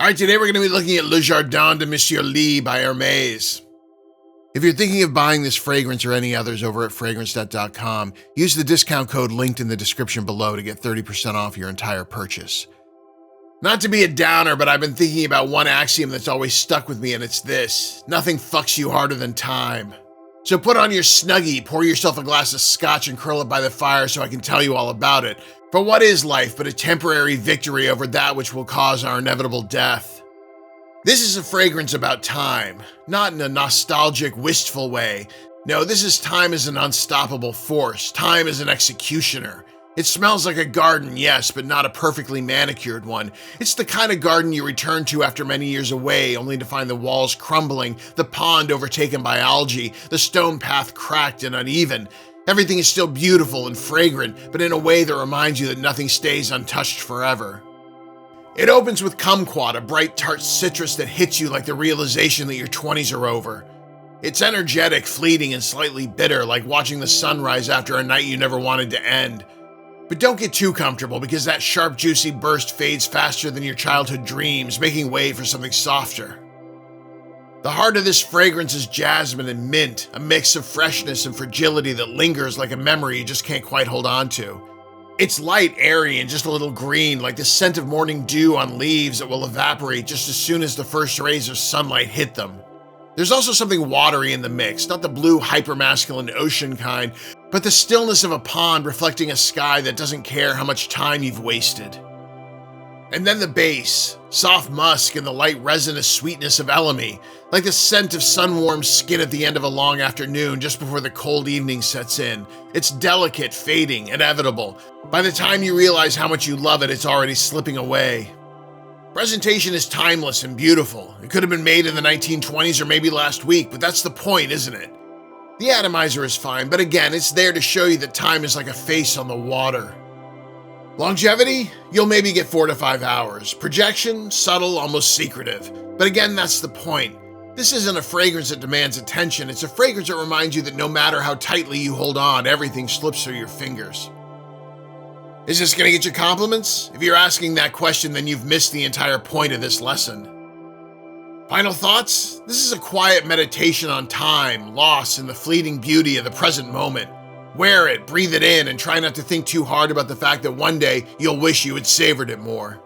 Alright, today we're going to be looking at Le Jardin de Monsieur Li by Hermès. If you're thinking of buying this fragrance or any others over at fragrancenet.com, use the discount code linked in the description below to get 30% off your entire purchase. Not to be a downer, but I've been thinking about one axiom that's always stuck with me, and it's this: nothing fucks you harder than time. So put on your Snuggie, pour yourself a glass of scotch, and curl up by the fire so I can tell you all about it. For what is life but a temporary victory over that which will cause our inevitable death? This is a fragrance about time, not in a nostalgic, wistful way. No, this is time as an unstoppable force, time as an executioner. It smells like a garden, yes, but not a perfectly manicured one. It's the kind of garden you return to after many years away, only to find the walls crumbling, the pond overtaken by algae, the stone path cracked and uneven. Everything is still beautiful and fragrant, but in a way that reminds you that nothing stays untouched forever. It opens with kumquat, a bright tart citrus that hits you like the realization that your 20s are over. It's energetic, fleeting, and slightly bitter, like watching the sunrise after a night you never wanted to end. But don't get too comfortable, because that sharp, juicy burst fades faster than your childhood dreams, making way for something softer. The heart of this fragrance is jasmine and mint, a mix of freshness and fragility that lingers like a memory you just can't quite hold on to. It's light, airy, and just a little green, like the scent of morning dew on leaves that will evaporate just as soon as the first rays of sunlight hit them. There's also something watery in the mix, not the blue hypermasculine ocean kind, but the stillness of a pond reflecting a sky that doesn't care how much time you've wasted. And then the base, soft musk and the light resinous sweetness of elemi, like the scent of sun-warmed skin at the end of a long afternoon just before the cold evening sets in. It's delicate, fading, inevitable. By the time you realize how much you love it, it's already slipping away. Presentation is timeless and beautiful. It could have been made in the 1920s or maybe last week, but that's the point, isn't it? The atomizer is fine, but again, it's there to show you that time is like a face on the water. Longevity? You'll maybe get 4 to 5 hours. Projection? Subtle, almost secretive. But again, that's the point. This isn't a fragrance that demands attention. It's a fragrance that reminds you that no matter how tightly you hold on, everything slips through your fingers. Is this going to get you compliments? If you're asking that question, then you've missed the entire point of this lesson. Final thoughts? This is a quiet meditation on time, loss, and the fleeting beauty of the present moment. Wear it, breathe it in, and try not to think too hard about the fact that one day you'll wish you had savored it more.